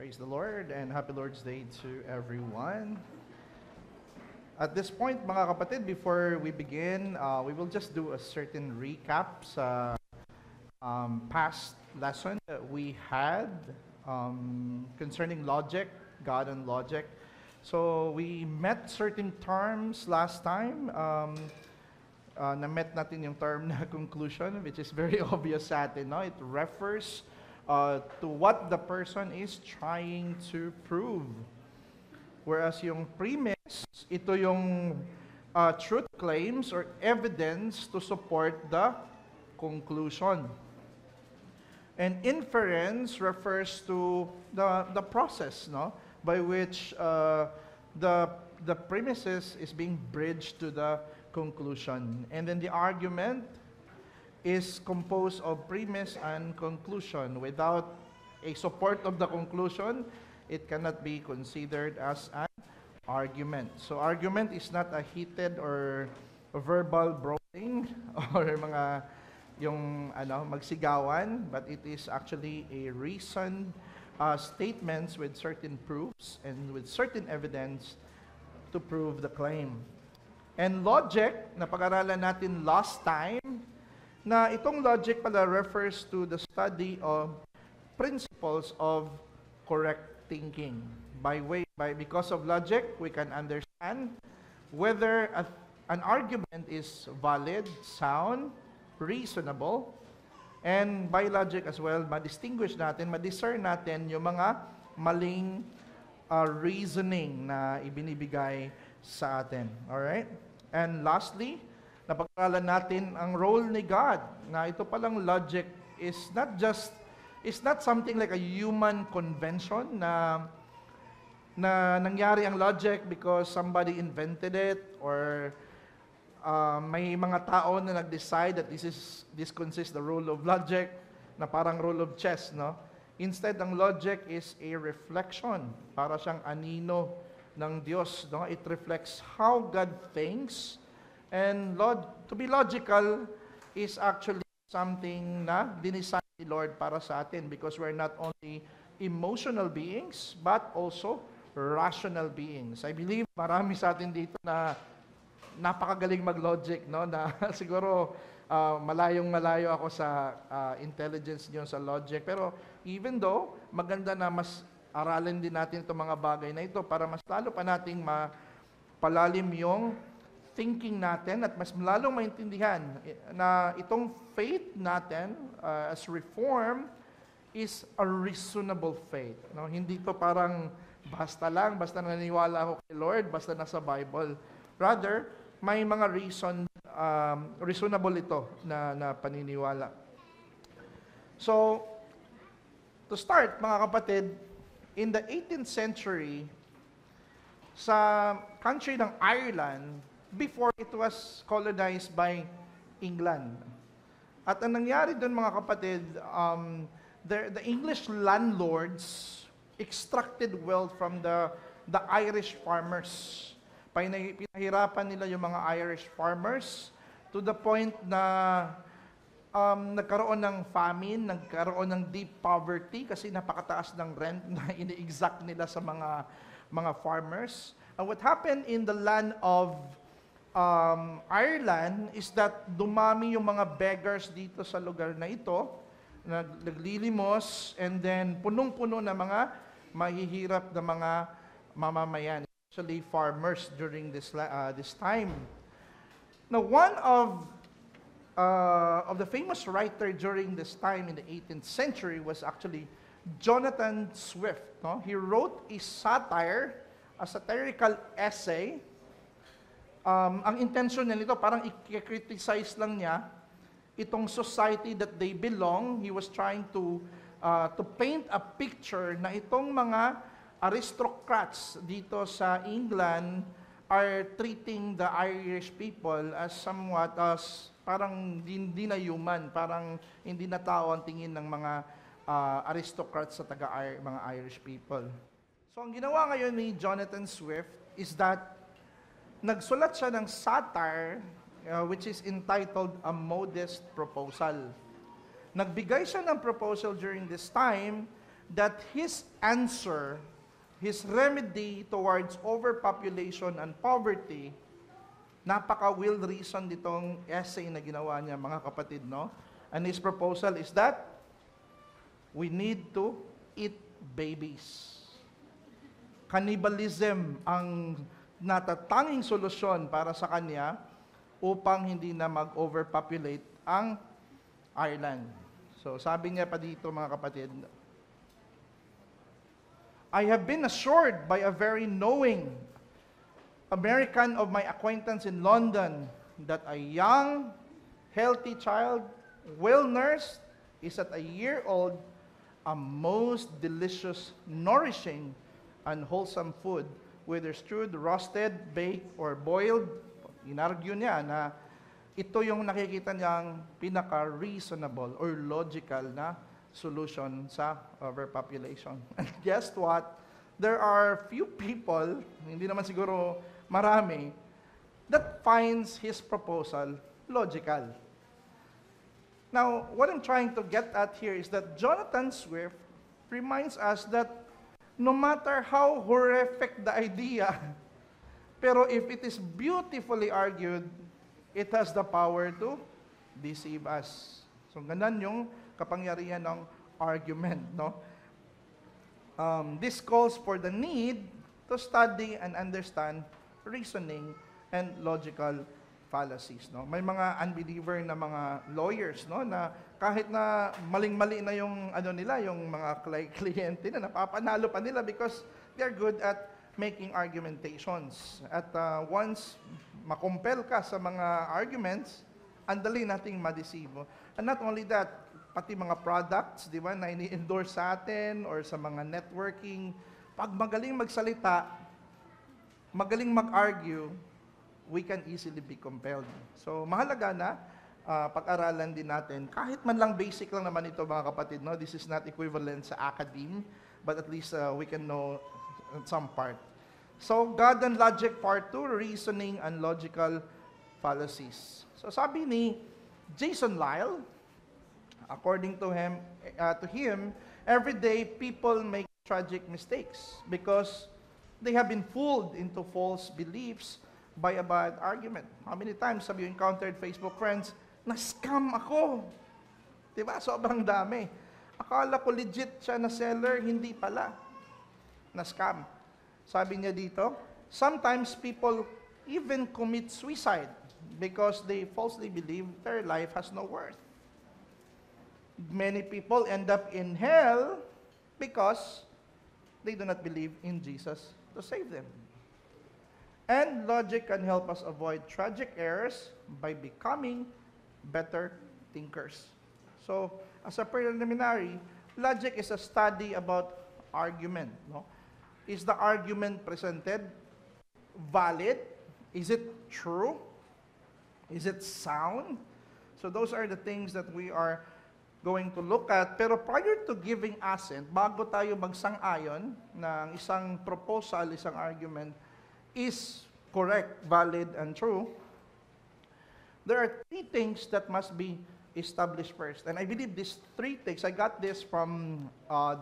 Praise the Lord and happy Lord's Day to everyone. At this point, mga kapatid, before we begin, we will just do a certain recap sa past lesson that we had concerning logic, God and logic. So we met certain terms last time. Na-met natin yung term na conclusion, which is very obvious sa atin. No? It refers to what the person is trying to prove. Whereas yung premise, ito yung truth claims or evidence to support the conclusion. And inference refers to the process, no, by which the premises is being bridged to the conclusion. And then the argument is composed of premise and conclusion. Without a support of the conclusion, it cannot be considered as an argument. So argument is not a heated or a verbal brawling or mga yung magsigawan, but it is actually a reasoned statements with certain proofs and with certain evidence to prove the claim. And logic, na pag-aralan natin last time, na itong logic pala refers to the study of principles of correct thinking. Because of logic, we can understand whether an argument is valid, sound, reasonable, and by logic as well, ma-distinguish natin, ma-discern natin yung mga maling reasoning na ibinibigay sa atin. Alright? And lastly, napag-aralan natin ang role ni God, na ito palang logic is not something like a human convention na nangyari ang logic because somebody invented it or may mga tao na nag-decide that this consists the rule of logic na parang rule of chess, no? Instead, ang logic is a reflection, para siyang anino ng Diyos, no? It reflects how God thinks. And to be logical is actually something na dinisign ni Lord para sa atin because we're not only emotional beings but also rational beings. I believe marami sa atin dito na napakagaling mag-logic, no? Na siguro malayong-malayo ako sa intelligence niyo sa logic. Pero even though maganda na mas aralin din natin itong mga bagay na ito para mas lalo pa nating mapalalim yung thinking natin at mas lalong maintindihan na itong faith natin as reform is a reasonable faith. No? Hindi to parang basta naniniwala ako kay Lord, basta nasa Bible. Rather, may mga reasonable ito na paniniwala. So, to start, mga kapatid, in the 18th century, sa country ng Ireland, before it was colonized by England. At ang nangyari doon, mga kapatid, the English landlords extracted wealth from the Irish farmers. Pinahirapan nila yung mga Irish farmers to the point na nagkaroon ng famine, nagkaroon ng deep poverty kasi napakataas ng rent na ini-exact nila sa mga farmers. And what happened in the land of Ireland is that dumami yung mga beggars dito sa lugar na ito, naglilimos, and then punong-puno na mga mahihirap na mga mamamayan, especially farmers during this time. Now, one of the famous writer during this time in the 18th century was actually Jonathan Swift. No? He wrote a satirical essay. Ang intention niya nito, parang i-criticize lang niya itong society that they belong. He was trying to paint a picture na itong mga aristocrats dito sa England are treating the Irish people as somewhat as parang hindi na human, parang hindi na tao ang tingin ng mga aristocrats sa mga Irish people. So ang ginawa ngayon ni Jonathan Swift is that nagsulat siya ng satire which is entitled A Modest Proposal. Nagbigay siya ng proposal during this time that his answer, his remedy towards overpopulation and poverty, napaka-well reason ditong essay na ginawa niya, mga kapatid, no? And his proposal is that we need to eat babies. Cannibalism ang natatanging solusyon para sa kanya upang hindi na mag-overpopulate ang Ireland. So sabi niya pa dito, mga kapatid, I have been assured by a very knowing American of my acquaintance in London that a young, healthy child, well-nursed, is at a year old a most delicious, nourishing, and wholesome food, whether stewed, roasted, baked, or boiled. Inargue niya na ito yung nakikita niyang pinaka-reasonable or logical na solution sa overpopulation. And guess what? There are few people, hindi naman siguro marami, that finds his proposal logical. Now, what I'm trying to get at here is that Jonathan Swift reminds us that no matter how horrific the idea, pero if it is beautifully argued, it has the power to deceive us. So, ganun yung kapangyarihan ng argument, no? This calls for the need to study and understand reasoning and logical fallacies, no? May mga unbeliever na mga lawyers, no, na kahit na maling-mali na yung nila, yung mga kliyente na napapanalo pa nila because they're good at making argumentations. At once makumpel ka sa mga arguments, andali nating madeceive. And not only that, pati mga products, di ba, na ini-endorse sa atin or sa mga networking, pag magaling magsalita, magaling mag-argue, we can easily be compelled. So, mahalaga na pag-aralan din natin. Kahit man lang basic lang naman ito, mga kapatid, no? This is not equivalent sa academe, but at least we can know some part. So, God and Logic Part 2, Reasoning and Logical Fallacies. So, sabi ni Jason Lyle, according to him, every day people make tragic mistakes because they have been fooled into false beliefs by a bad argument. How many times have you encountered Facebook friends, na-scam ako? Diba? Sobrang dami. Akala ko legit siya na seller, hindi pala. Na-scam. Sabi niya dito, sometimes people even commit suicide because they falsely believe their life has no worth. Many people end up in hell because they do not believe in Jesus to save them. And logic can help us avoid tragic errors by becoming better thinkers. So, as a preliminary, logic is a study about argument. No? Is the argument presented valid? Is it true? Is it sound? So those are the things that we are going to look at. Pero prior to giving assent, bago tayo magsang-ayon ng isang proposal, isang argument, is correct, valid, and true, there are three things that must be established first. And I believe these three things, I got this from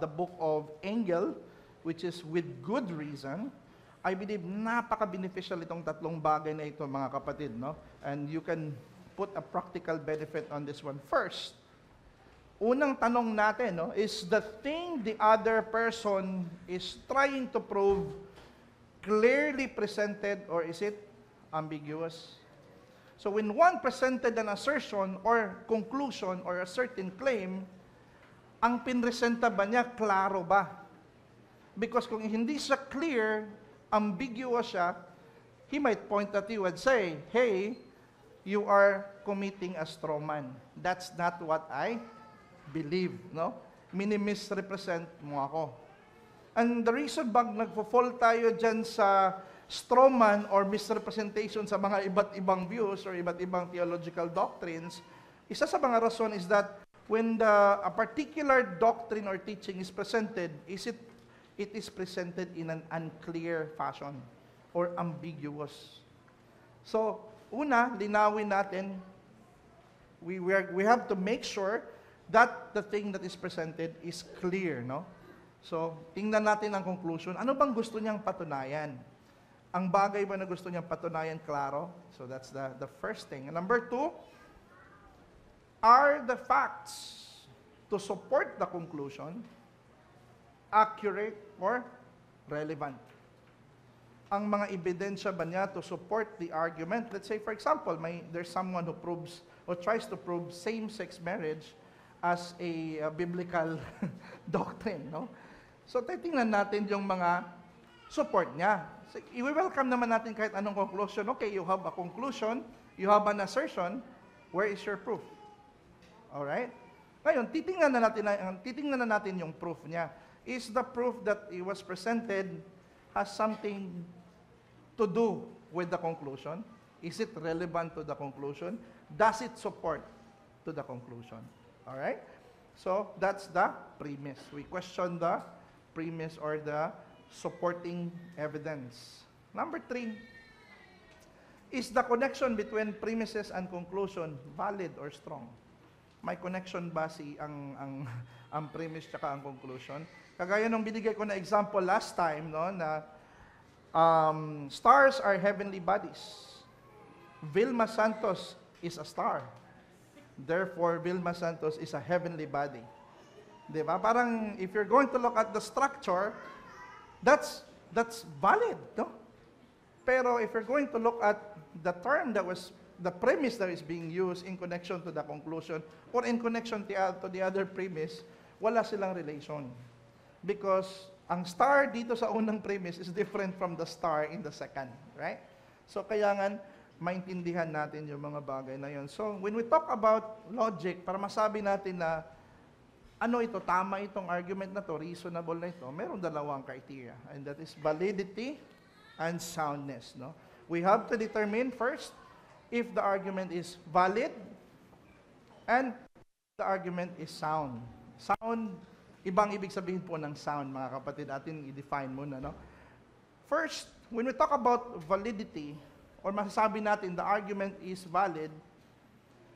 the book of Engel, which is With Good Reason. I believe napaka-beneficial itong tatlong bagay na ito, mga kapatid, no? And you can put a practical benefit on this one. First, unang tanong natin, no, is the thing the other person is trying to prove clearly presented or is it ambiguous? So when one presented an assertion or conclusion or a certain claim, ang pinresenta ba niya, klaro ba? Because kung hindi siya clear, ambiguous siya, he might point at you and say, hey, you are committing a straw man. That's not what I believe, no? Mini-misrepresent mo ako. And the reason bang nagpo-fall tayo dyan sa straw man or misrepresentation sa mga iba't ibang views or iba't ibang theological doctrines, isa sa mga rason is that when a particular doctrine or teaching is presented, it is presented in an unclear fashion or ambiguous. So, una, linawin natin, we have to make sure that the thing that is presented is clear, no? So, tingnan natin ang conclusion. Ano bang gusto niyang patunayan? Ang bagay ba na gusto niyang patunayan, klaro? So, that's the first thing. And number 2, are the facts to support the conclusion accurate or relevant? Ang mga ebidensya ba niya to support the argument? Let's say, for example, there's someone who proves or tries to prove same-sex marriage as a biblical doctrine, no? So, titingnan natin yung mga support niya. So, i-welcome naman natin kahit anong conclusion. Okay, you have a conclusion, you have an assertion, where is your proof? Alright? Ngayon, titingnan na natin yung proof niya. Is the proof that it was presented has something to do with the conclusion? Is it relevant to the conclusion? Does it support to the conclusion? Alright? So, that's the premise. We question the premise or the supporting evidence. Number 3, is the connection between premises and conclusion valid or strong? May connection ba ang premise tsaka ang conclusion? Kagaya nung binigay ko na example last time, no, na stars are heavenly bodies. Vilma Santos is a star. Therefore, Vilma Santos is a heavenly body. Diba? Parang if you're going to look at the structure, that's valid, no? Pero if you're going to look at the term the premise that is being used in connection to the conclusion or in connection to the other premise, wala silang relation. Because ang star dito sa unang premise is different from the star in the second, right? So kaya nga, maintindihan natin yung mga bagay na yun. So when we talk about logic, para masabi natin na ano ito, tama itong argument na to, reasonable na ito, meron dalawang criteria. And that is validity and soundness, no? We have to determine first if the argument is valid and the argument is sound. Sound, ibang ibig sabihin po ng sound, mga kapatid, atin i-define muna, no? First, when we talk about validity, or masasabi natin the argument is valid,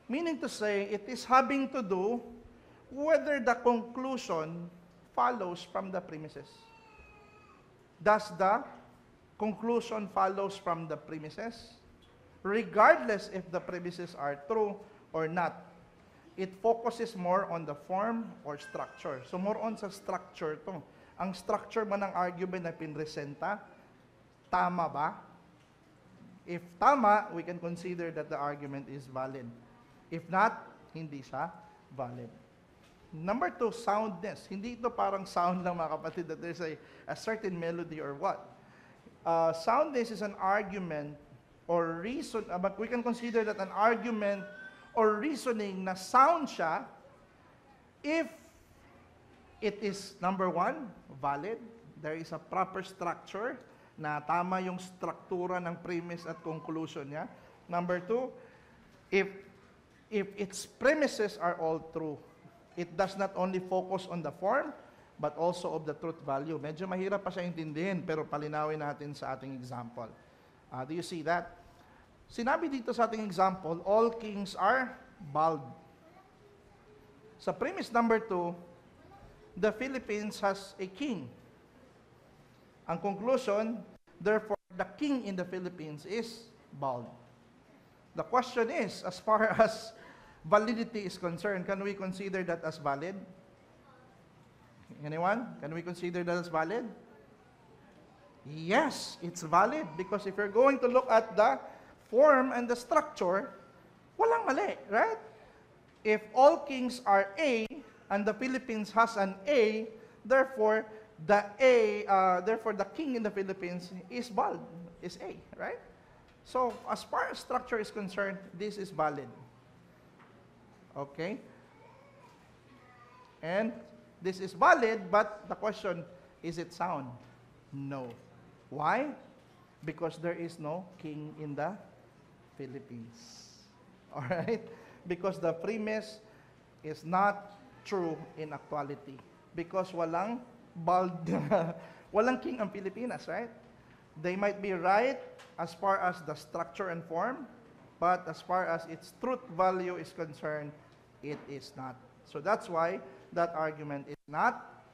meaning to say, it is having to do whether the conclusion follows from the premises. Does the conclusion follows from the premises? Regardless if the premises are true or not. It focuses more on the form or structure. So more on sa structure to. Ang structure ba ng argument na pinresenta, tama ba? If tama, we can consider that the argument is valid. If not, hindi siya valid. Number 2, soundness. Hindi ito parang sound lang, mga kapatid, that there's a certain melody or what. Soundness is an argument or reason, but we can consider that an argument or reasoning na sound siya if it is, number 1, valid. There is a proper structure na tama yung struktura ng premise at conclusion niya. Number 2, if its premises are all true. It does not only focus on the form, but also of the truth value. Medyo mahirap pa siya intindihin, pero palinawin natin sa ating example. Do you see that? Sinabi dito sa ating example, all kings are bald. Sa premise number 2, the Philippines has a king. Ang conclusion, therefore, the king in the Philippines is bald. The question is, as far as validity is concerned, can we consider that as valid? Anyone? Can we consider that as valid? Yes, it's valid. Because if you're going to look at the form and the structure, walang mali, right? If all kings are A, and the Philippines has an A, therefore, the king in the Philippines is bald, is A, right? So, as far as structure is concerned, this is valid. Okay? And this is valid, but the question, is it sound? No. Why? Because there is no king in the Philippines. Alright? Because the premise is not true in actuality. Because walang bald, walang king ang Pilipinas, right? They might be right as far as the structure and form, but as far as its truth value is concerned, it is not. So that's why that argument is not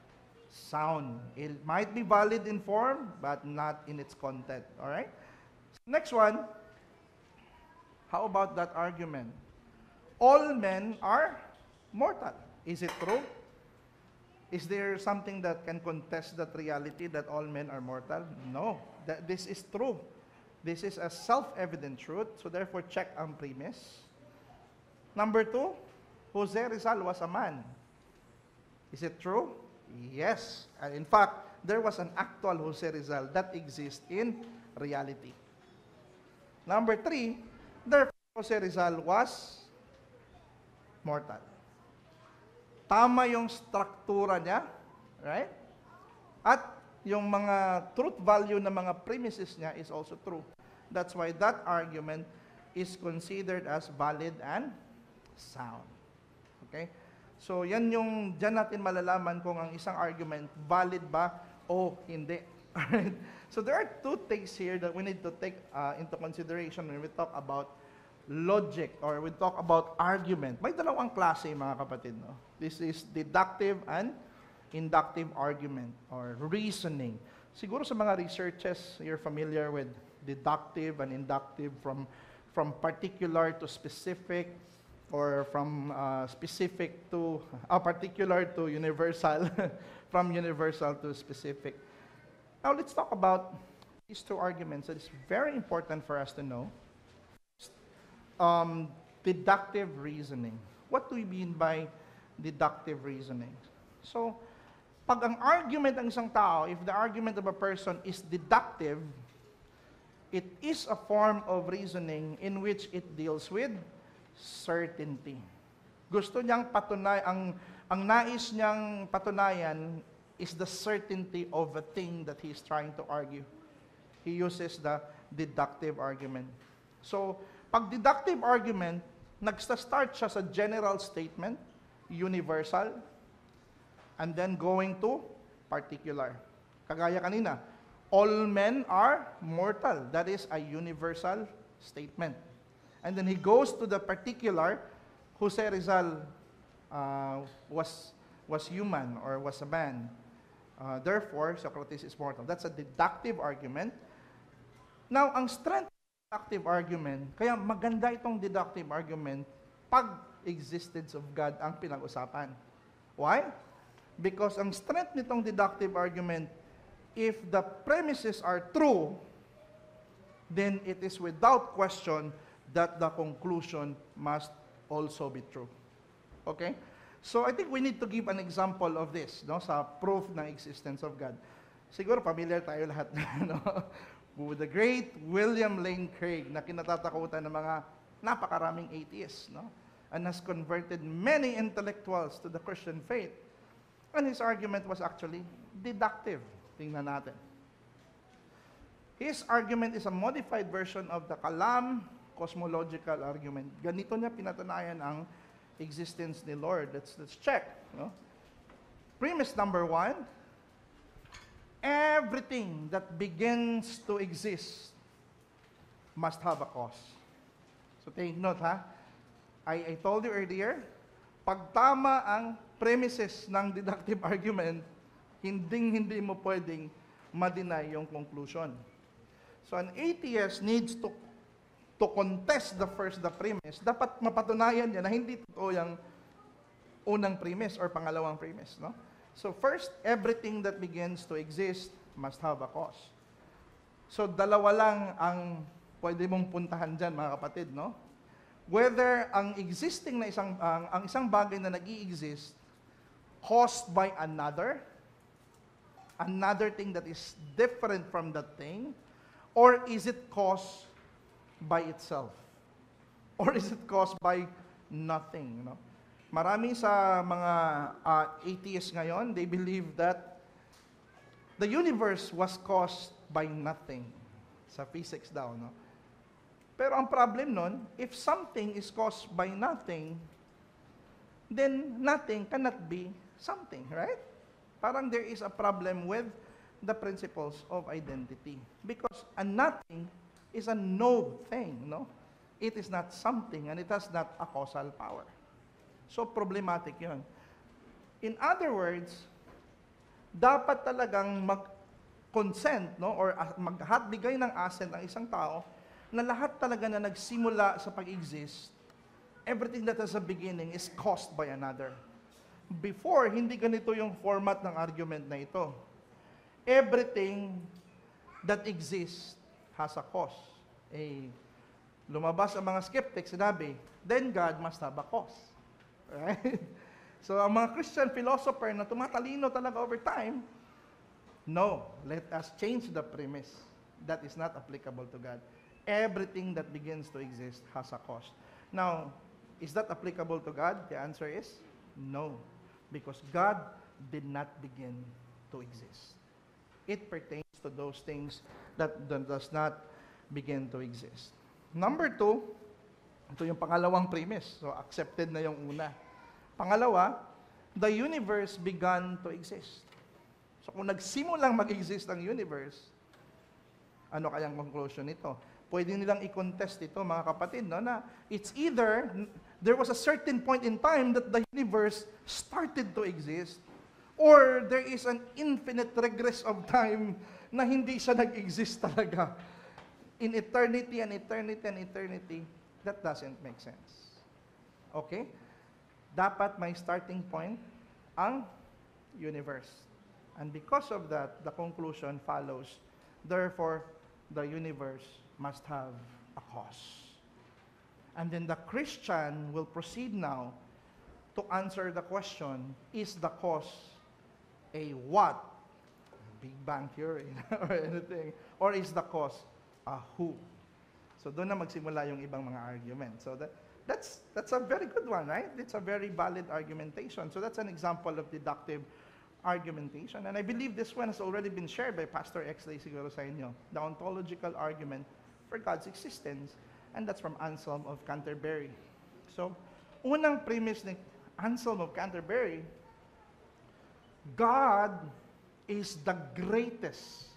sound. It might be valid in form, but not in its content. All right? Next one, how about that argument? All men are mortal. Is it true? Is there something that can contest that reality that all men are mortal? No. This is true. This is a self-evident truth. So therefore, check ang premise. Number 2, Jose Rizal was a man. Is it true? Yes. And in fact, there was an actual Jose Rizal that exists in reality. Number 3, therefore, Jose Rizal was mortal. Tama yung struktura niya, right? At yung mga truth value ng mga premises niya is also true. That's why that argument is considered as valid and sound. Okay? So, yan yung dyan natin malalaman kung ang isang argument valid ba o hindi. Alright? So, there are 2 things here that we need to take into consideration when we talk about logic or we talk about argument. May dalawang klase, mga kapatid. No? This is deductive and inductive argument or reasoning. Siguro sa mga researches, you're familiar with deductive and inductive from particular to specific or from specific to particular to universal, from universal to specific. Now, let's talk about these 2 arguments that is very important for us to know. Deductive reasoning. What do we mean by deductive reasoning? So, pag ang argument ng isang tao, if the argument of a person is deductive, it is a form of reasoning in which it deals with certainty. Gusto niyang ang nais niyang patunayan is the certainty of a thing that he is trying to argue. He uses the deductive argument. So, pag deductive argument, nagsta-start siya sa general statement, universal, and then going to particular. Kagaya kanina, all men are mortal. That is a universal statement. And then he goes to the particular, Jose Rizal was human or was a man. Therefore, Socrates is mortal. That's a deductive argument. Now, ang strength of deductive argument, kaya maganda itong deductive argument pag existence of God ang pinag-usapan. Why? Because ang strength nitong deductive argument, if the premises are true, then it is without question that the conclusion must also be true. Okay? So I think we need to give an example of this, no, sa proof ng existence of God. Siguro familiar tayo lahat, no? With the great William Lane Craig na kinatatakutan ng mga napakaraming atheists, no? And has converted many intellectuals to the Christian faith. And his argument was actually deductive. Tingnan natin. His argument is a modified version of the Kalam cosmological argument. Ganito niya pinatunayan ang existence ni Lord. Let's check. No? Premise number 1, everything that begins to exist must have a cause. So take note, ha? I told you earlier, pag tama ang premises ng deductive argument, hindi mo pwedeng ma-deny yung conclusion. So an atheist needs to contest the premise. Dapat mapatunayan niya na hindi totoo yung unang premise or pangalawang premise, no? So first, everything that begins to exist must have a cause. So dalawa lang ang pwede mong puntahan diyan, mga kapatid, no? Whether ang existing na ang isang bagay na nag-i-exist caused by another thing that is different from that thing, or is it caused by itself? Or is it caused by nothing, no? Marami sa mga atheists ngayon, they believe that the universe was caused by nothing. Sa physics daw, no? Pero ang problem nun, if something is caused by nothing, then nothing cannot be something, right? Parang there is a problem with the principles of identity. Because a nothing is a no thing, no? It is not something and it has not a causal power. So problematic yun. In other words, dapat talagang mag-consent, no? Or magbigay ng assent ang isang tao na lahat talaga na nagsimula sa pag-exist, everything that has a beginning is caused by another. Before, hindi ganito yung format ng argument na ito. Everything that exists has a cause. Lumabas ang mga skeptics, sinabi, then God must have a cause. Right? So, ang mga Christian philosopher na tumatalino talaga over time, no, let us change the premise. That is not applicable to God. Everything that begins to exist has a cause. Now, is that applicable to God? The answer is no, because God did not begin to exist. It pertains to those things that does not begin to exist. Number 2, ito yung pangalawang premise. So, accepted na yung una. Pangalawa, the universe began to exist. So, kung nagsimulang mag-exist ang universe, ano kayang conclusion nito? Pwede nilang i-contest ito, mga kapatid, no, na it's either there was a certain point in time that the universe started to exist, or there is an infinite regress of time na hindi siya nag-exist talaga. In eternity and eternity and eternity, that doesn't make sense. Okay? Dapat may starting point ang universe. And because of that, the conclusion follows, therefore, the universe must have a cause. And then the Christian will proceed now to answer the question, is the cause a what? Big Bang Theory or anything? Or is the cause a who? So doon na magsimula yung ibang mga argument. So that's a very good one, right? It's a very valid argumentation. So that's an example of deductive argumentation. And I believe this one has already been shared by Pastor Exley siguro sa inyo. The ontological argument for God's existence. And that's from Anselm of Canterbury. So, unang premise ni Anselm of Canterbury, God is the greatest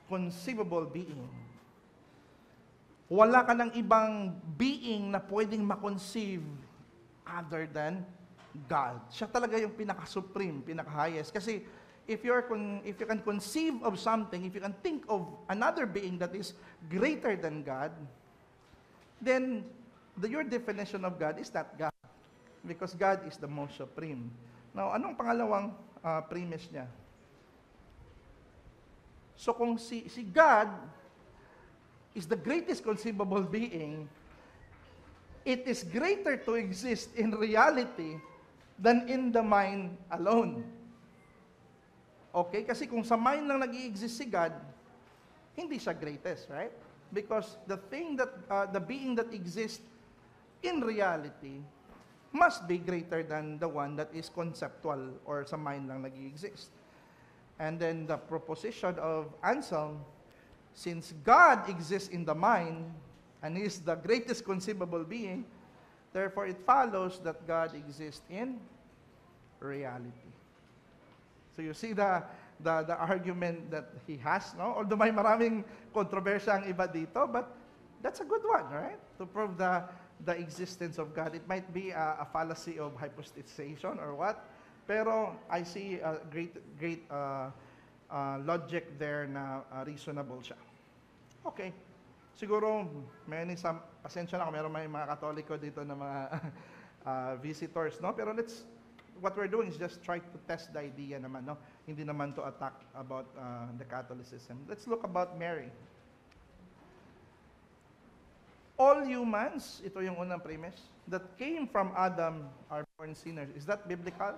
conceivable being. Wala ka ng ibang being na pwedeng makonceive other than God. Siya talaga yung pinaka-supreme, pinaka-highest. Kasi if you can conceive of something, if you can think of another being that is greater than God, then your definition of God is not God. Because God is the most supreme. Now, anong pangalawang premise niya? So kung si God is the greatest conceivable being, it is greater to exist in reality than in the mind alone. Okay? Kasi kung sa mind lang nag-i-exist si God, hindi siya greatest, right? Because the being that exists in reality must be greater than the one that is conceptual or sa mind lang nag-i-exist. And then the proposition of Anselm, since God exists in the mind and is the greatest conceivable being, therefore it follows that God exists in reality. So you see the argument that he has, no? Although may maraming kontrobersya ang iba dito, but that's a good one, right? To prove the existence of God. It might be a fallacy of hypostatization or what, pero I see a great logic there na reasonable siya. Okay. Siguro, pasensya na kung meron may mga Katoliko dito na mga visitors, no? Pero what we're doing is just try to test the idea naman, no? Hindi naman to attack about the Catholicism. Let's look about Mary. All humans, ito yung unang premise, that came from Adam are born sinners. Is that biblical?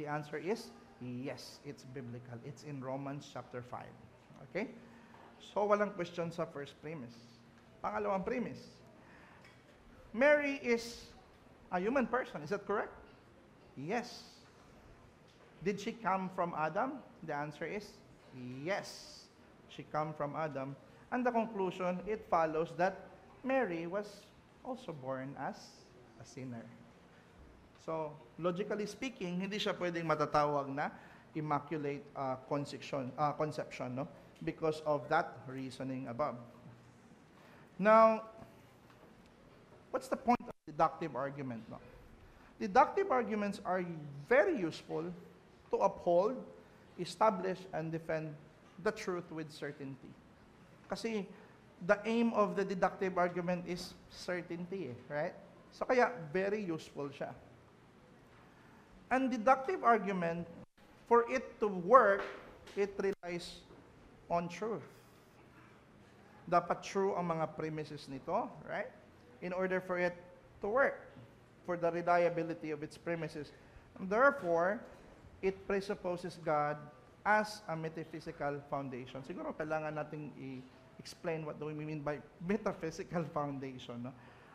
The answer is yes, it's biblical. It's in Romans chapter 5. Okay? So, walang question sa first premise. Pangalawang premise. Mary is a human person. Is that correct? Yes. Did she come from Adam? The answer is yes. She came from Adam. And the conclusion, it follows that Mary was also born as a sinner. So, logically speaking, hindi siya pwedeng matatawag na immaculate conception, no? Because of that reasoning above. Now, what's the point of deductive argument, no? Deductive arguments are very useful to uphold establish and defend the truth with certainty. Kasi the aim of the deductive argument is certainty, right? So kaya very useful siya. And deductive argument, for it to work, it relies on truth. Dapat true ang mga premises nito, right? In order for it to work, for the reliability of its premises. And therefore, it presupposes God as a metaphysical foundation. Siguro kailangan nating i-explain what do we mean by metaphysical foundation. No?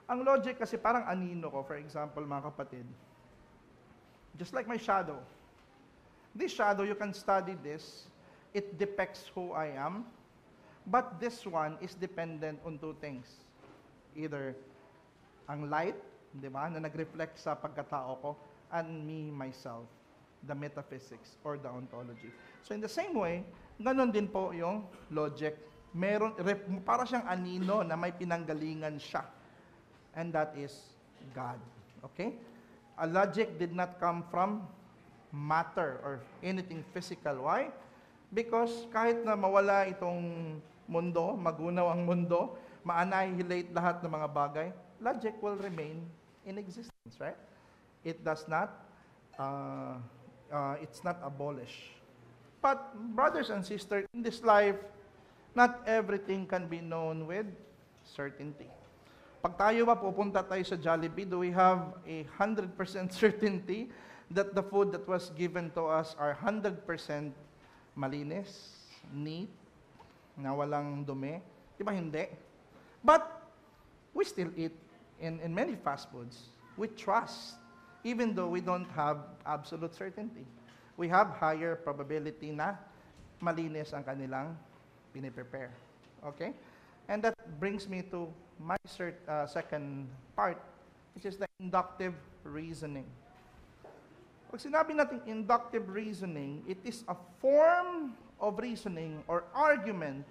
Ang logic kasi parang anino ko, for example, mga kapatid, just like my shadow. This shadow, you can study this. It depicts who I am. But this one is dependent on two things. Either ang light, di ba, na nag-reflect sa pagkatao ko, and me, myself, the metaphysics or the ontology. So in the same way, ganun din po yung logic. Meron, para siyang anino na may pinanggalingan siya. And that is God. Okay? A logic did not come from matter or anything physical. Why? Because kahit na mawala itong mundo, magunaw ang mundo, ma-annihilate lahat ng mga bagay, logic will remain in existence, right? It does not, it's not abolished. But brothers and sisters, in this life, not everything can be known with certainty. Pag tayo ba pupunta tayo sa Jollibee, do we have 100% certainty that the food that was given to us are 100% malinis, neat, na walang dumi? Di ba hindi? But we still eat in many fast foods with trust, even though we don't have absolute certainty. We have higher probability na malinis ang kanilang piniprepare. Okay? And that brings me to my second part, which is the inductive reasoning. Pag sinabi natin inductive reasoning, it is a form of reasoning or argument.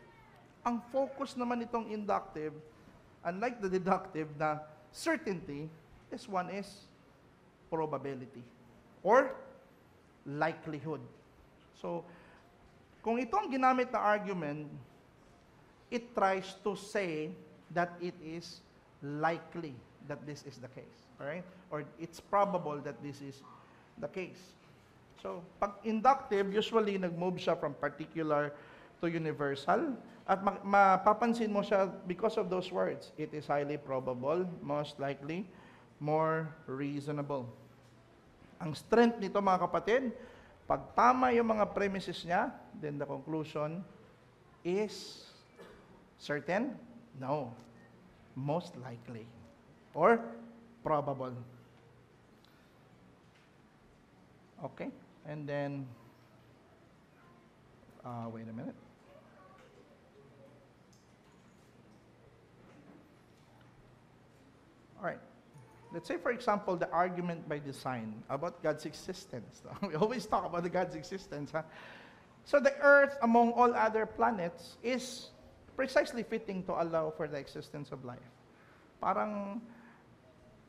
Ang focus naman itong inductive, unlike the deductive na certainty, this one is probability or likelihood. So, kung ito ang ginamit na argument, it tries to say that it is likely that this is the case. All right? Or it's probable that this is the case. So, pag inductive, usually nag-move siya from particular to universal. At mapapansin mo siya because of those words. It is highly probable, most likely, more reasonable. Ang strength nito, mga kapatid, pag tama yung mga premises niya, then the conclusion is certain? No. Most likely. Or probable. Okay? And then, wait a minute. All right. Let's say, for example, the argument by design about God's existence. We always talk about the God's existence. Huh? So the Earth, among all other planets, is precisely fitting to allow for the existence of life. Parang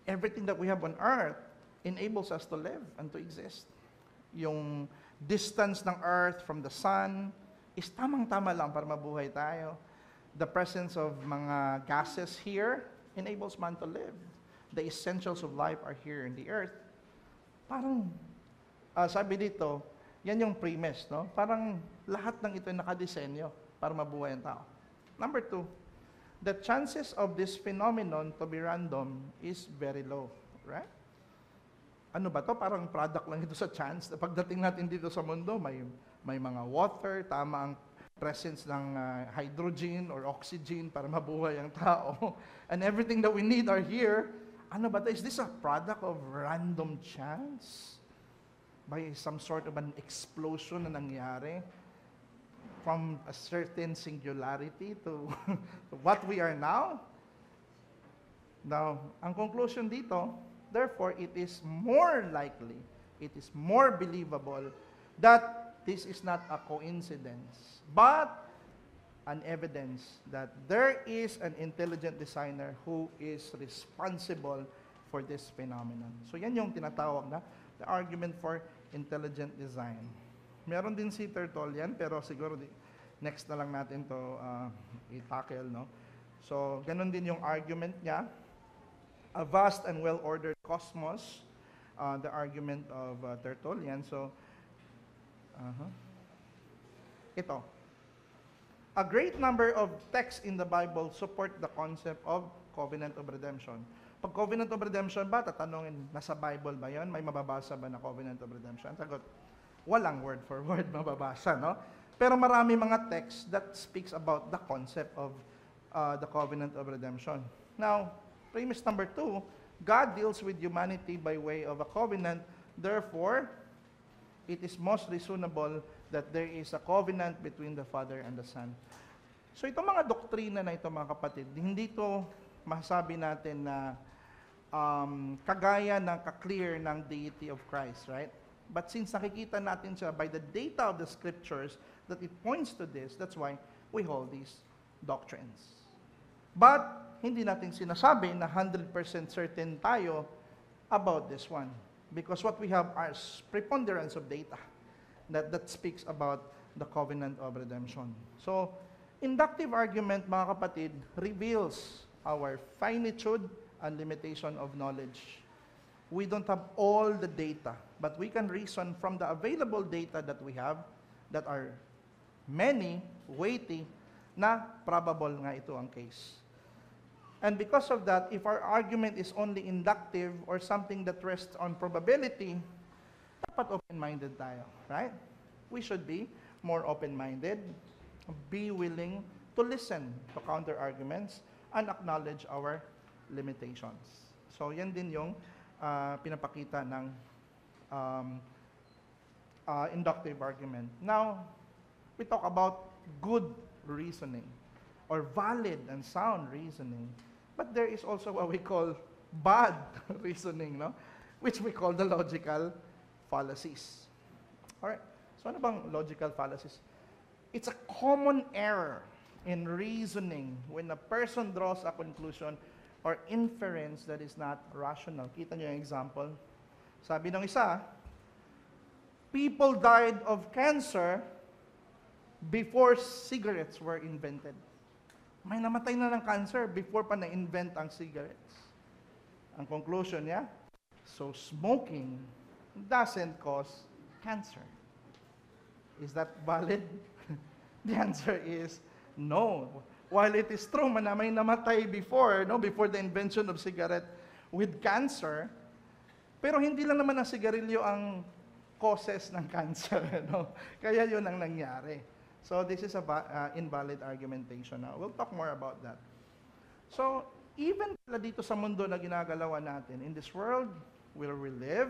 everything that we have on Earth enables us to live and to exist. Yung distance ng Earth from the Sun is tamang-tama lang para mabuhay tayo. The presence of mga gases here enables man to live. The essentials of life are here in the Earth. Parang, sabi dito, yan yung premise, no? Parang lahat ng ito nakadesenyo para mabuhay ang tao. Number 2, the chances of this phenomenon to be random is very low, right? Ano ba to? Parang product lang ito sa chance. Pagdating natin dito sa mundo, may mga water, tama ang presence ng hydrogen or oxygen para mabuhay ang tao. And everything that we need are here. Ano ba to? Is this a product of random chance? By some sort of an explosion na nangyari? From a certain singularity to what we are now? Now, ang conclusion dito, therefore, it is more likely, it is more believable that this is not a coincidence, but an evidence that there is an intelligent designer who is responsible for this phenomenon. So yan yung tinatawag na the argument for intelligent design. Meron din si Tertullian, pero siguro next na lang natin to i-tackle, no? So, ganun din yung argument niya. A vast and well-ordered cosmos, the argument of Tertullian. So, ito. A great number of texts in the Bible support the concept of covenant of redemption. Pag covenant of redemption ba, tatanungin, nasa Bible ba yon? May mababasa ba na covenant of redemption? Sagot, walang word for word mababasa, no? Pero marami mga texts that speaks about the concept of the covenant of redemption. Now, premise number 2, God deals with humanity by way of a covenant. Therefore, it is most reasonable that there is a covenant between the Father and the Son. So itong mga doktrina na ito, mga kapatid, hindi ito masabi natin na kagaya ng ka-clear ng deity of Christ, right? But since nakikita natin siya by the data of the scriptures that it points to this, that's why we hold these doctrines. But hindi natin sinasabi na 100% certain tayo about this one. Because what we have are preponderance of data that speaks about the covenant of redemption. So, inductive argument, mga kapatid, reveals our finitude and limitation of knowledge. We don't have all the data, but we can reason from the available data that we have that are many, weighty, na probable nga ito ang case. And because of that, if our argument is only inductive or something that rests on probability, dapat open-minded tayo, right? We should be more open-minded, be willing to listen to counter-arguments, and acknowledge our limitations. So, yan din yung pinapakita ng inductive argument. Now, we talk about good reasoning or valid and sound reasoning. But there is also what we call bad reasoning, no? Which we call the logical fallacies. Alright, so ano bang logical fallacies? It's a common error in reasoning when a person draws a conclusion or inference that is not rational. Kita niyo yung example? Sabi ng isa, people died of cancer before cigarettes were invented. May namatay na ng cancer before pa na-invent ang cigarettes. Ang conclusion niya, so smoking doesn't cause cancer. Is that valid? The answer is no. While it is true na may namatay before, no, before the invention of cigarette with cancer, pero hindi lang naman ang sigarilyo ang causes ng cancer, no? Kaya yun ang nangyari. So this is a invalid argumentation. Now, we'll talk more about that. So, even dito sa mundo na ginagalawan natin, in this world where we live,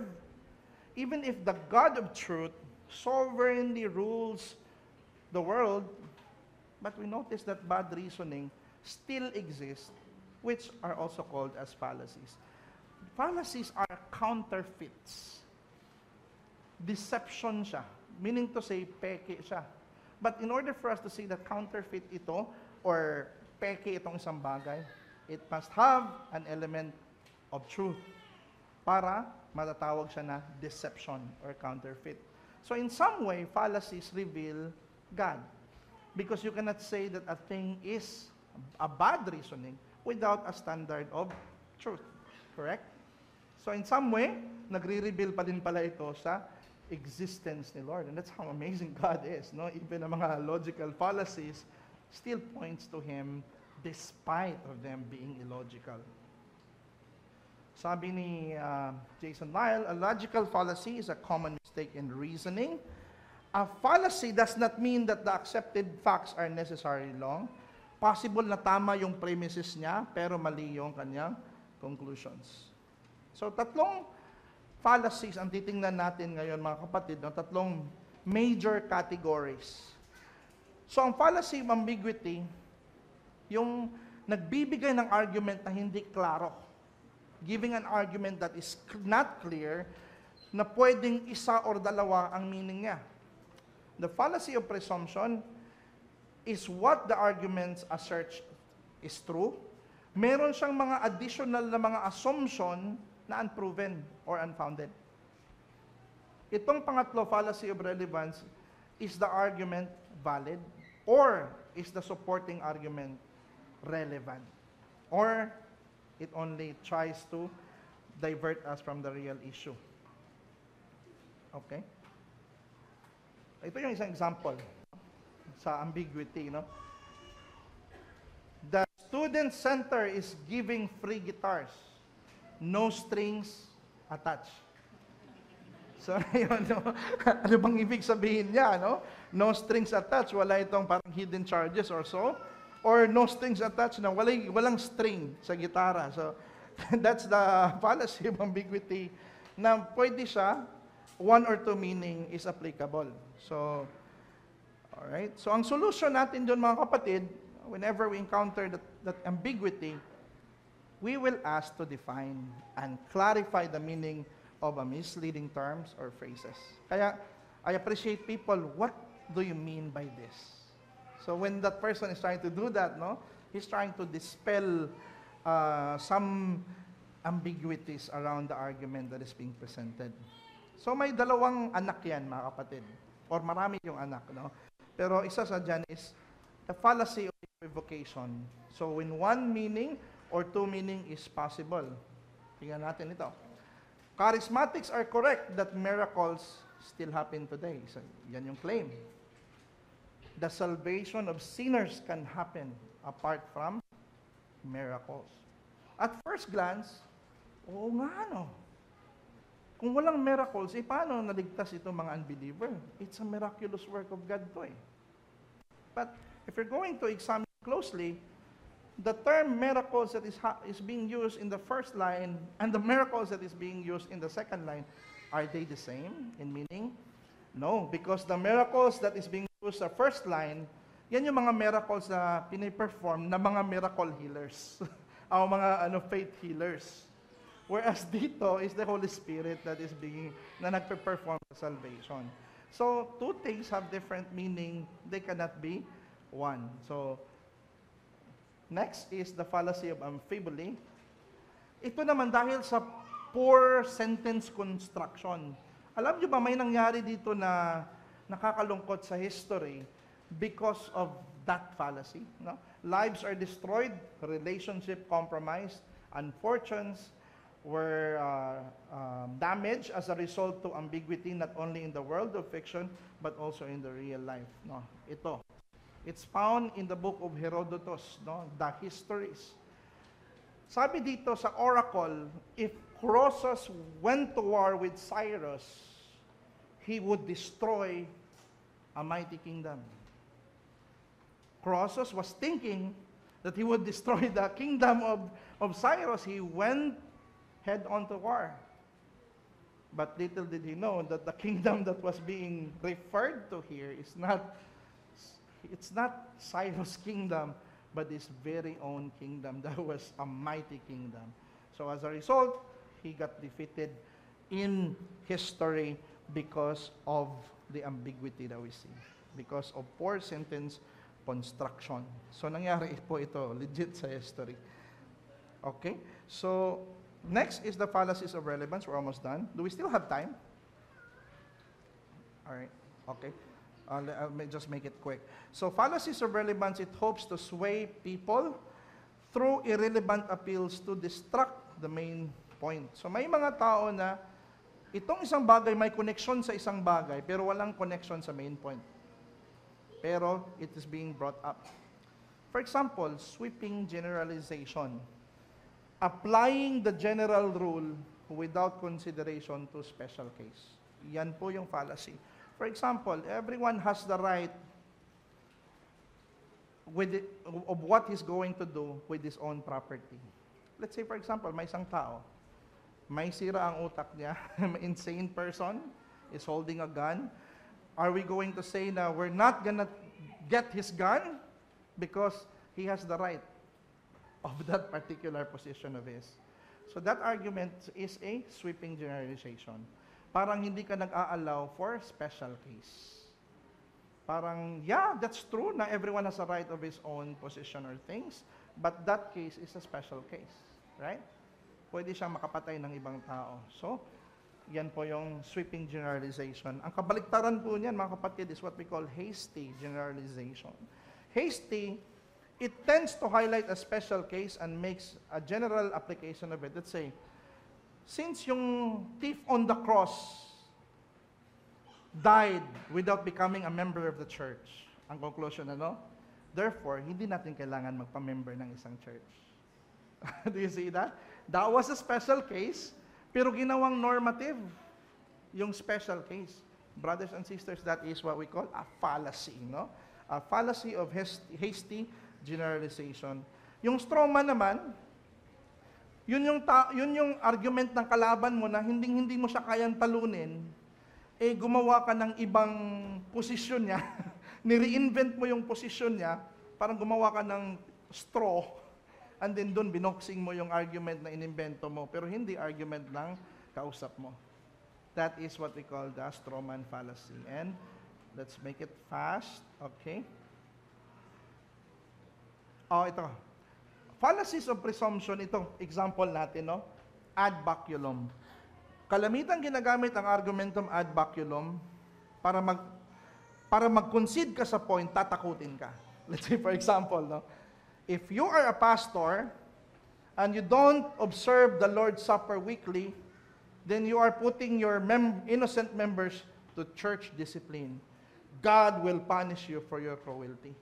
even if the God of truth sovereignly rules the world, but we notice that bad reasoning still exists, which are also called as fallacies. Fallacies are counterfeits. Deception siya. Meaning to say, peke siya. But in order for us to say that counterfeit ito or peke itong isang bagay, it must have an element of truth para matatawag siya na deception or counterfeit. So in some way, fallacies reveal God. Because you cannot say that a thing is a bad reasoning without a standard of truth. Correct? So in some way, nagre-reveal pa din pala ito sa existence ni Lord. And that's how amazing God is. No? Even ang mga logical fallacies still points to Him despite of them being illogical. Sabi ni Jason Lyle, a logical fallacy is a common mistake in reasoning. A fallacy does not mean that the accepted facts are necessarily wrong. Possible na tama yung premises niya, pero mali yung kanyang conclusions. So, tatlong fallacies ang titingnan natin ngayon, mga kapatid, no? Tatlong major categories. So, ang fallacy of ambiguity, yung nagbibigay ng argument na hindi klaro. Giving an argument that is not clear, na pwedeng isa or dalawa ang meaning niya. The fallacy of presumption is what the arguments assert is true. Meron siyang mga additional na mga assumption na unproven or unfounded. Itong pangatlo, fallacy of relevance, Is the argument valid? Or is the supporting argument relevant? Or it only tries to divert us from the real issue? Okay? Ito yung isang example sa ambiguity, no? The student center is giving free guitars, no strings attached. So, yun, no? Ano bang ibig sabihin niya, no? No strings attached, wala itong parang hidden charges or so. Or no strings attached na walang string sa gitara. So, that's the fallacy of ambiguity na pwede siya, one or two meaning is applicable. So, alright. So, ang solution natin doon mga kapatid, whenever we encounter that ambiguity, we will ask to define and clarify the meaning of a misleading terms or phrases. Kaya, I appreciate people, what do you mean by this? So when that person is trying to do that, no, he's trying to dispel some ambiguities around the argument that is being presented. So may dalawang anak yan, mga kapatid. Or marami yung anak, no? Pero isa sa dyan is the fallacy of equivocation. So when one meaning or two meaning is possible. Tingnan natin ito. Charismatics are correct that miracles still happen today. So, yan yung claim. The salvation of sinners can happen apart from miracles. At first glance, oo nga, no? Kung walang miracles, paano naligtas itong mga unbeliever? It's a miraculous work of God to eh. But if you're going to examine closely, the term miracles that is being used in the first line and the miracles that is being used in the second line, are they the same in meaning? No, because the miracles that is being used sa first line, yan yung mga miracles na piniperform na mga miracle healers. o mga faith healers. Whereas dito is the Holy Spirit that is na nagpe-perform sa salvation. So, two things have different meaning. They cannot be one. So, next is the fallacy of amphiboly. Ito naman dahil sa poor sentence construction. Alam niyo ba may nangyari dito na nakakalungkot sa history because of that fallacy? No? Lives are destroyed, relationship compromised, and fortunes were damaged as a result to ambiguity not only in the world of fiction but also in the real life. No? Ito. It's found in the book of Herodotus, no? The Histories. Sabi dito sa oracle, if Croesus went to war with Cyrus, he would destroy a mighty kingdom. Croesus was thinking that he would destroy the kingdom of Cyrus. He went head on to war. But little did he know that the kingdom that was being referred to here is it's not Cyrus' kingdom, but his very own kingdom that was a mighty kingdom. So as a result, he got defeated in history because of the ambiguity that we see, because of poor sentence construction. So nangyari po ito, legit sa history. Okay? So next is the fallacies of relevance. We're almost done. Do we still have time? All right. Okay. I'll just make it quick. So fallacies of relevance, it hopes to sway people through irrelevant appeals to distract the main point. So may mga tao na itong isang bagay may connection sa isang bagay pero walang connection sa main point. Pero it is being brought up. For example, sweeping generalization. Applying the general rule without consideration to special case. Yan po yung fallacy. For example, everyone has the right of what he's going to do with his own property. Let's say, for example, may isang tao, may sira ang utak niya, insane person, is holding a gun. Are we going to say na we're not gonna get his gun because he has the right of that particular position of his? So that argument is a sweeping generalization. Parang hindi ka nag-a-allow for special case. Parang, yeah, that's true na everyone has a right of his own position or things, but that case is a special case, right? Pwede siyang makapatay ng ibang tao. So, Yan po yung sweeping generalization. Ang kabaliktaran po niyan, mga kapatid, is what we call hasty generalization. Hasty, it tends to highlight a special case and makes a general application of it. Let's say, since yung thief on the cross died without becoming a member of the church, ang conclusion, ano? Therefore, hindi natin kailangan magpa-member ng isang church. Do you see that? That was a special case, pero ginawang normative yung special case. Brothers and sisters, that is what we call a fallacy, no? A fallacy of hasty generalization. Yung straw man naman, yun yung argument ng kalaban mo na hindi mo siya kayang talunin, gumawa ka ng ibang posisyon niya, ni-reinvent mo yung posisyon niya, parang gumawa ka ng straw, and then doon binoxing mo yung argument na inimbento mo, pero hindi argument ng kausap mo. That is what we call the straw man fallacy. And let's make it fast, okay? Ito. Fallacies of presumption, ito, example natin, no? Ad baculum. Kalamitan ginagamit ang argumentum ad baculum para mag-concede ka sa point, tatakutin ka. Let's say, for example, no? If you are a pastor and you don't observe the Lord's Supper weekly, then you are putting your innocent members to church discipline. God will punish you for your cruelty.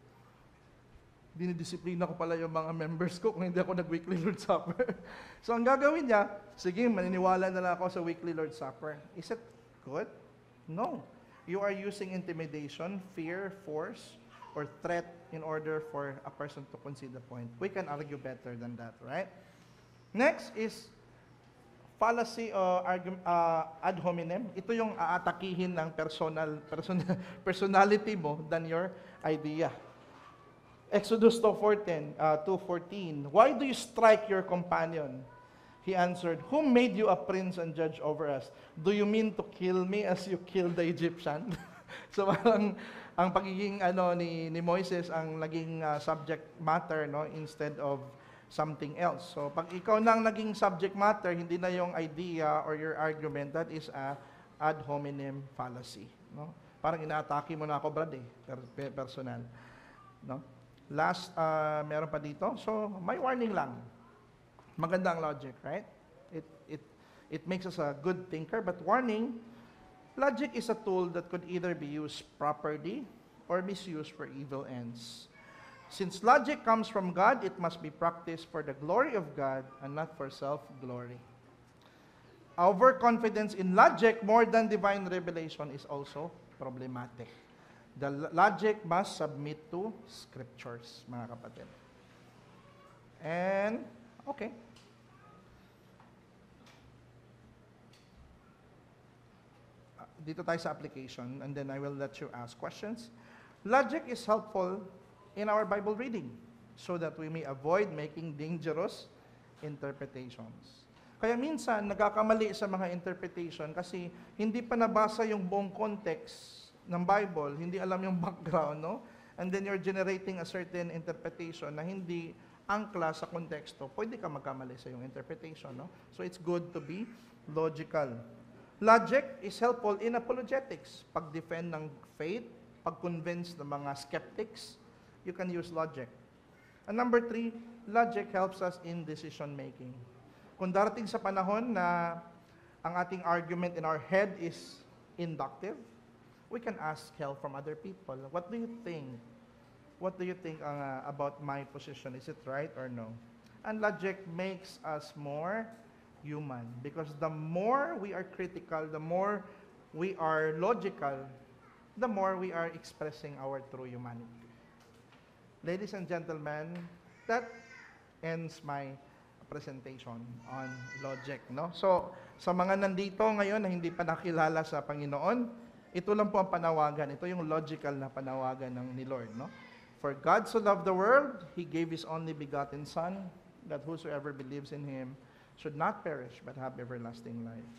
Dinidisiplina ko pala yung mga members ko kung hindi ako nag-weekly Lord's Supper. So, ang gagawin niya, sige, maniniwala na lang ako sa weekly Lord's Supper. Is it good? No. You are using intimidation, fear, force, or threat in order for a person to concede the point. We can argue better than that, right? Next is fallacy ad hominem. Ito yung aatakihin ng personality mo than your idea. Exodus 2:14, why do you strike your companion? He answered, who made you a prince and judge over us? Do you mean to kill me as you killed the Egyptian? So parang ang pagiging ni Moises ang naging subject matter, no, instead of something else. So pag ikaw nang naging subject matter, hindi na yung idea or your argument, that is a ad hominem fallacy, no? Parang inaatake mo na ako, Brad, personal, no? Last, meron pa dito. So, may warning lang. Maganda ang logic, right? It makes us a good thinker, but warning, logic is a tool that could either be used properly or misused for evil ends. Since logic comes from God, it must be practiced for the glory of God and not for self-glory. Overconfidence in logic more than divine revelation is also problematic. The logic must submit to scriptures, mga kapatid. And, okay. Dito tayo sa application, and then I will let you ask questions. Logic is helpful in our Bible reading so that we may avoid making dangerous interpretations. Kaya minsan, nagkakamali sa mga interpretation kasi hindi pa nabasa yung buong context ng Bible, hindi alam yung background, no? And then you're generating a certain interpretation na hindi angkla sa konteksto. Pwede ka magkamali sa yung interpretation, no? So it's good to be logical. Logic is helpful in apologetics. Pag-defend ng faith, pag-convince ng mga skeptics, you can use logic. And number 3, logic helps us in decision making. Kung darating sa panahon na ang ating argument in our head is inductive, we can ask help from other people. What do you think? What do you think about my position? Is it right or no? And logic makes us more human because the more we are critical, the more we are logical, the more we are expressing our true humanity. Ladies and gentlemen, that ends my presentation on logic, no? So, sa mga nandito ngayon na hindi pa nakilala sa Panginoon, ito lang po ang panawagan. Ito yung logical na panawagan ni Lord, no? For God so loved the world, He gave His only begotten Son, that whosoever believes in Him should not perish, but have everlasting life.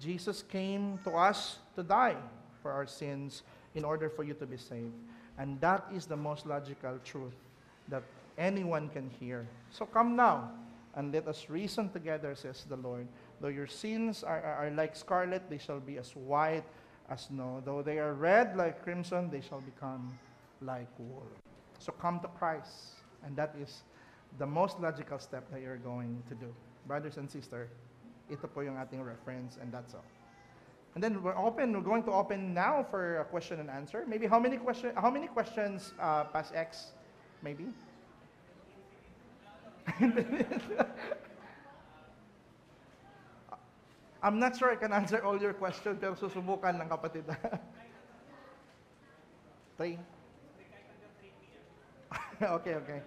Jesus came to us to die for our sins in order for you to be saved. And that is the most logical truth that anyone can hear. So come now, and let us reason together, says the Lord, Though your sins are like scarlet, they shall be as white as snow. Though they are red like crimson, they shall become like wool. So come to Christ. And that is the most logical step that you're going to do. Brothers and sisters, ito po yung ating reference, and that's all. And then we're going to open now for a question and answer. Maybe how many questions, Pas X, maybe? I'm not sure I can answer all your questions, pero susubukan ng kapatid. 3? Okay.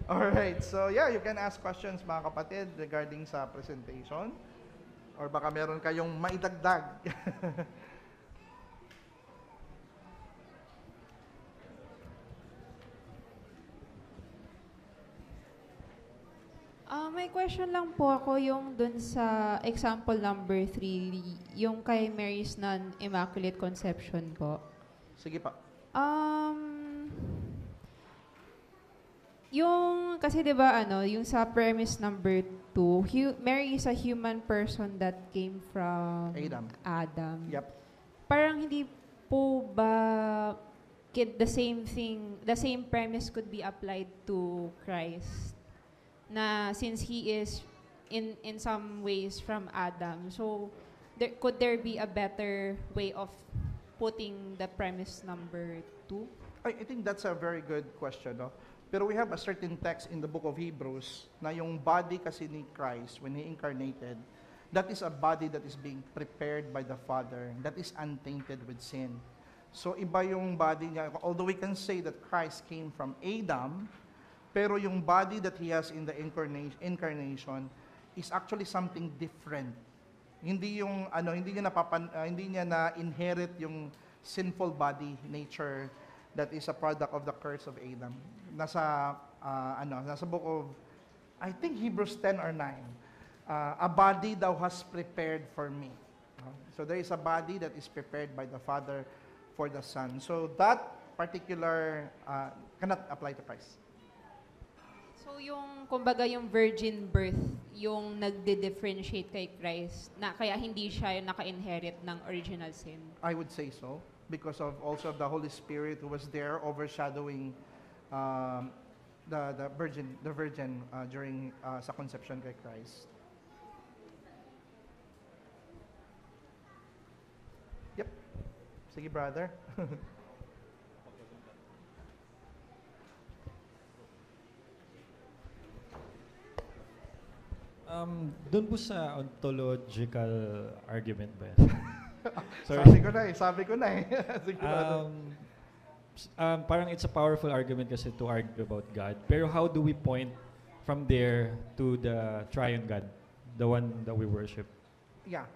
Alright, so yeah, you can ask questions mga kapatid regarding sa presentation. Or baka meron kayong maidagdag. May question lang po ako yung dun sa example number 3, yung kay Mary's non-immaculate conception po. Sige pa. Yung, kasi diba yung sa premise number 2, Mary is a human person that came from Adam. Yep. Parang hindi po ba the same premise could be applied to Christ? Na since he is in some ways from Adam, so could there be a better way of putting the premise number 2? I think that's a very good question, no? Pero we have a certain text in the book of Hebrews na yung body kasi ni Christ, when He incarnated, that is a body that is being prepared by the Father, that is untainted with sin. So iba yung body niya, although we can say that Christ came from Adam, pero yung body that He has in the incarnation is actually something different. Hindi yung hindi niya na inherit yung sinful body nature that is a product of the curse of Adam. Nasa book of, I think Hebrews 10 or 9. A body thou hast prepared for me. So there is a body that is prepared by the Father for the Son. So that particular cannot apply to Christ. So yung, kumbaga yung virgin birth, yung nagde-differentiate kay Christ, na kaya hindi siya yung naka-inherit ng original sin? I would say so, because of also the Holy Spirit who was there overshadowing the virgin during sa conception kay Christ. Yep. Sige, brother. Doon po sa ontological argument ba yan? Sabi ko na eh. Sige, parang it's a powerful argument kasi to argue about God. Pero how do we point from there to the triune God, the one that we worship? Yeah.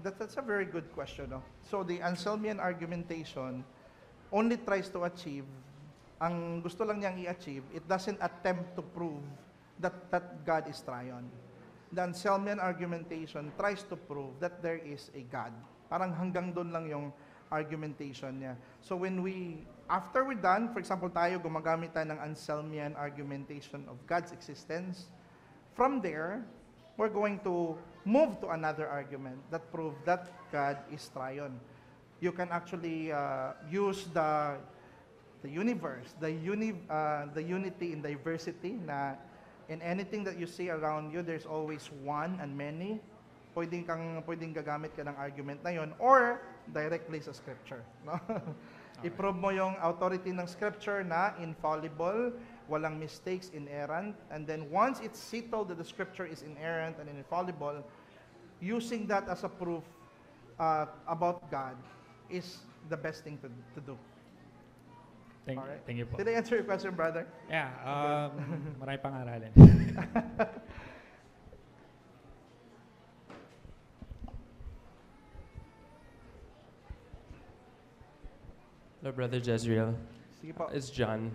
That's a very good question. No? So the Anselmian argumentation only tries to achieve, ang gusto lang niyang i-achieve, it doesn't attempt to prove that God is triune. The Anselmian argumentation tries to prove that there is a God. Parang hanggang doon lang yung argumentation niya. So after we're done, for example tayo, gumagamit tayo ng Anselmian argumentation of God's existence, from there, we're going to move to another argument that proves that God is triune. You can actually use the universe, the unity in diversity na in anything that you see around you, there's always one and many. Pwedeng gagamit ka ng argument na yon or directly sa scripture. No? Okay. I-prove mo yung authority ng scripture na infallible, walang mistakes, inerrant, and then once it's settled that the scripture is inerrant and infallible, using that as a proof about God is the best thing to do. Thank you po. Did I answer your question, brother? Yeah, marami pang aralin. Hello, Brother Jezreel. It's John.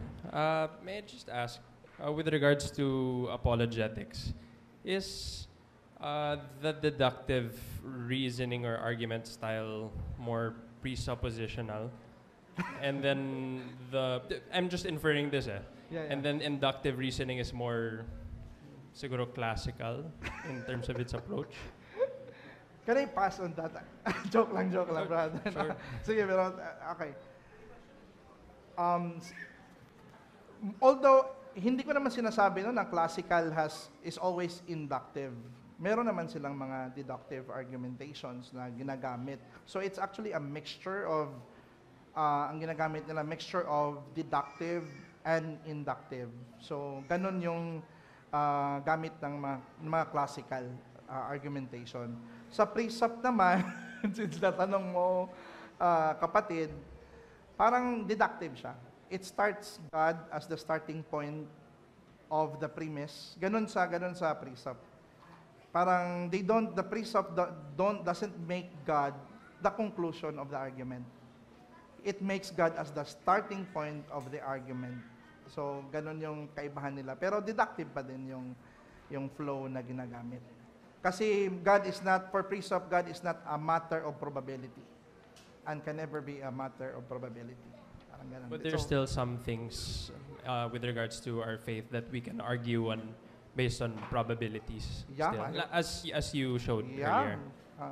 May I just ask, with regards to apologetics, is the deductive reasoning or argument style more presuppositional? And then I'm just inferring this, Yeah. And then inductive reasoning is more siguro classical in terms of its approach. Can I pass on that? Joke lang, brother. Sure. Sige, pero, okay. Although, hindi ko naman sinasabi no, na classical is always inductive. Meron naman silang mga deductive argumentations na ginagamit. So, it's actually a mixture of, ang ginagamit nila, mixture of deductive and inductive. So, ganun yung gamit ng mga classical argumentation. Sa precept naman, since natanong mo, kapatid, parang deductive siya. It starts God as the starting point of the premise. Ganun sa precept. Parang the precept doesn't make God the conclusion of the argument. It makes God as the starting point of the argument. So, ganun yung kaibahan nila. Pero deductive pa din yung flow na ginagamit. Kasi for precept, God is not a matter of probability and can never be a matter of probability. Parang ganun. But there's still some things with regards to our faith that we can argue on based on probabilities. Yeah. Still. As you showed earlier.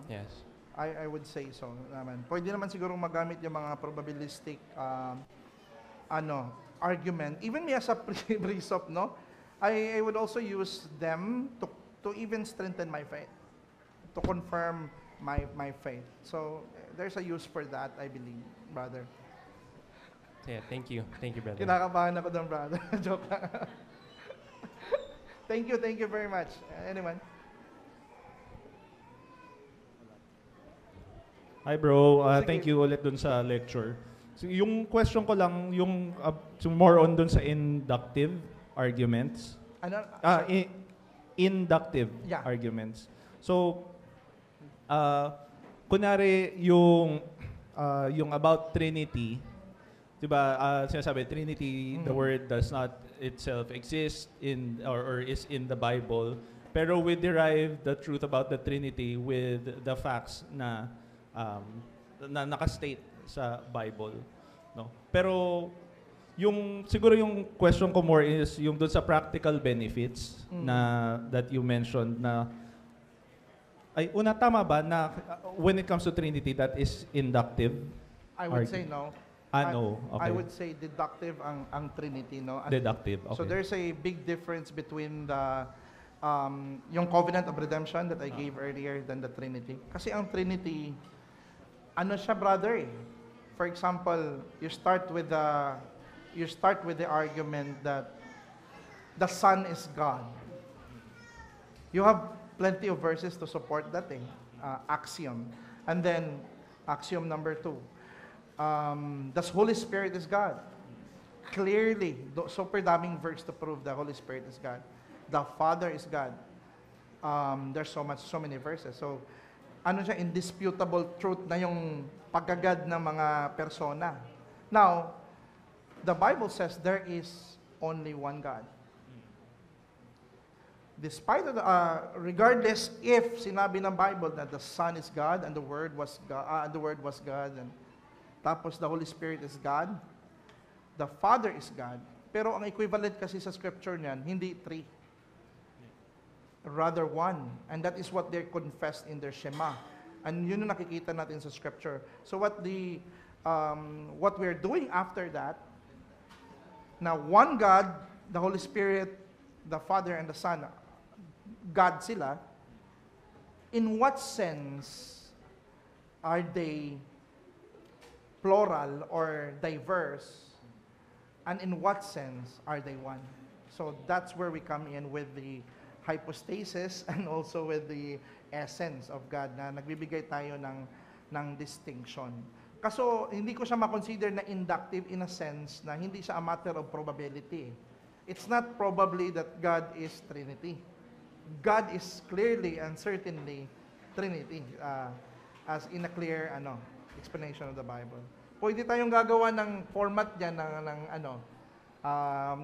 Yes. I would say so naman. Pwede naman siguro magamit yung mga probabilistic argument. Even me as a precept, no? I would also use them to even strengthen my faith, to confirm my faith. So, there's a use for that, I believe, brother. Yeah, thank you. Thank you, brother. Kinakabahan ako doon, brother. Joke lang. Thank you very much. Anyone? Hi bro, Sige. thank you ulit dun sa lecture. So, yung question ko lang, yung more on dun sa inductive arguments. Ano? Inductive Yeah. arguments. So, kunwari yung about Trinity, di ba, sinasabi, Trinity, the word does not itself exist or is in the Bible, pero we derive the truth about the Trinity with the facts na nakastate sa Bible, no? Pero siguro yung question ko more is yung doon sa practical benefits na that you mentioned na tama ba na when it comes to Trinity that is inductive? I would say no. No. Okay. I would say deductive ang Trinity, no? Deductive. Okay. So there's a big difference between the yung covenant of redemption that I gave earlier than the Trinity. Kasi ang Trinity, ano siya, brother? For example, you start with the argument that the Son is God. You have plenty of verses to support that axiom. And then, axiom number 2. The Holy Spirit is God. Clearly, super daming verse to prove the Holy Spirit is God. The Father is God. There's so many verses. So, ano siya, indisputable truth na yung pagkagad ng mga persona. Now, the Bible says there is only one God. Despite of regardless if sinabi ng Bible that the Son is God and the Word was God, and tapos the Holy Spirit is God, the Father is God. Pero ang equivalent kasi sa scripture niyan, hindi 3. Rather 1. And that is what they confessed in their Shema. And yun yung nakikita natin sa scripture. So what we're doing after that, now one God, the Holy Spirit, the Father and the Son, God sila, in what sense are they plural or diverse? And in what sense are they one? So that's where we come in with the hypostasis and also with the essence of God na nagbibigay tayo ng distinction. Kaso hindi ko siya ma-consider na inductive in a sense na hindi siya a matter of probability. It's not probably that God is Trinity. God is clearly and certainly Trinity as in a clear explanation of the Bible. Pwede tayong gagawa ng format diyan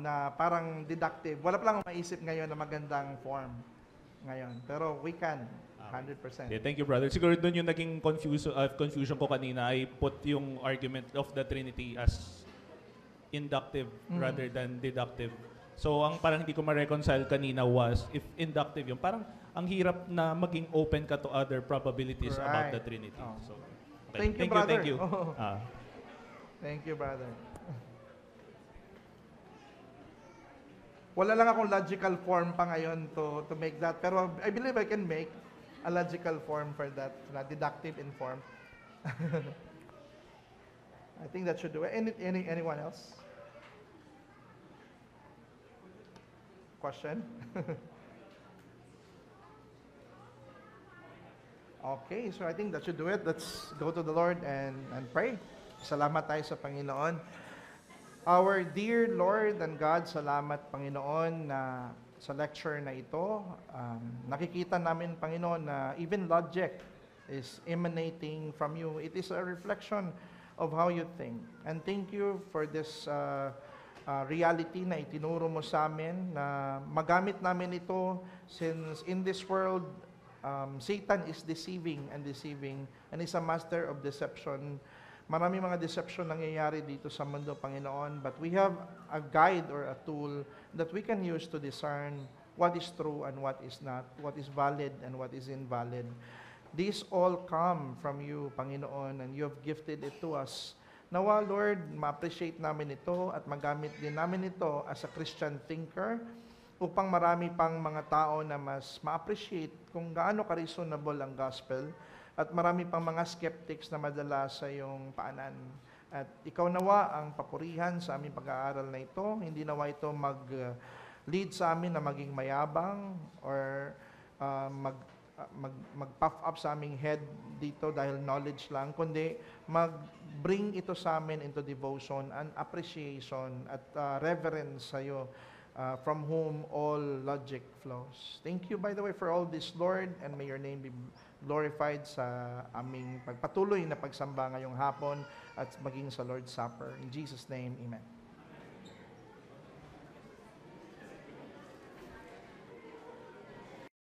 na parang deductive. Wala pa lang akong maisip ngayon na magandang form ngayon. Pero we can, 100%. Yeah, thank you, brother. Siguro doon yung naging confusion ko kanina. I put yung argument of the Trinity as inductive rather than deductive. So, ang parang hindi ko ma-reconcile kanina was, if inductive yun, parang ang hirap na maging open ka to other probabilities about the Right. Trinity. Oh. So, Thank you, brother. Thank you. Oh. Ah. Thank you, brother. Wala lang akong logical form pa ngayon to make that. Pero I believe I can make a logical form for that, na deductive in form. I think that should do it. Anyone else? Question? Okay, so I think that should do it. Let's go to the Lord and pray. Salamat tayo sa Panginoon. Our dear Lord and God, salamat Panginoon na sa lecture na ito, nakikita namin Panginoon na even logic is emanating from you. It is a reflection of how you think. And thank you for this reality na itinuro mo sa amin, na magamit namin ito since in this world, Satan is deceiving and is a master of deception. Marami mga deception nangyayari dito sa mundo, Panginoon, but we have a guide or a tool that we can use to discern what is true and what is not, what is valid and what is invalid. These all come from you, Panginoon, and you have gifted it to us. Nawa, Lord, ma-appreciate namin ito at magamit din namin ito as a Christian thinker upang marami pang mga tao na mas ma-appreciate kung gaano ka-reasonable ang gospel at marami pang mga skeptics na madala sa iyong paanan. At ikaw nawa ang papurihan sa aming pag-aaral na ito. Hindi nawa ito mag-lead sa amin na maging mayabang or mag-puff up sa aming head dito dahil knowledge lang, kundi mag-bring ito sa amin into devotion and appreciation at reverence sa iyo, from whom all logic flows. Thank you, by the way, for all this, Lord, and may your name be glorified sa aming pagpatuloy na pagsamba ngayong hapon at maging sa Lord's Supper. In Jesus' name, amen.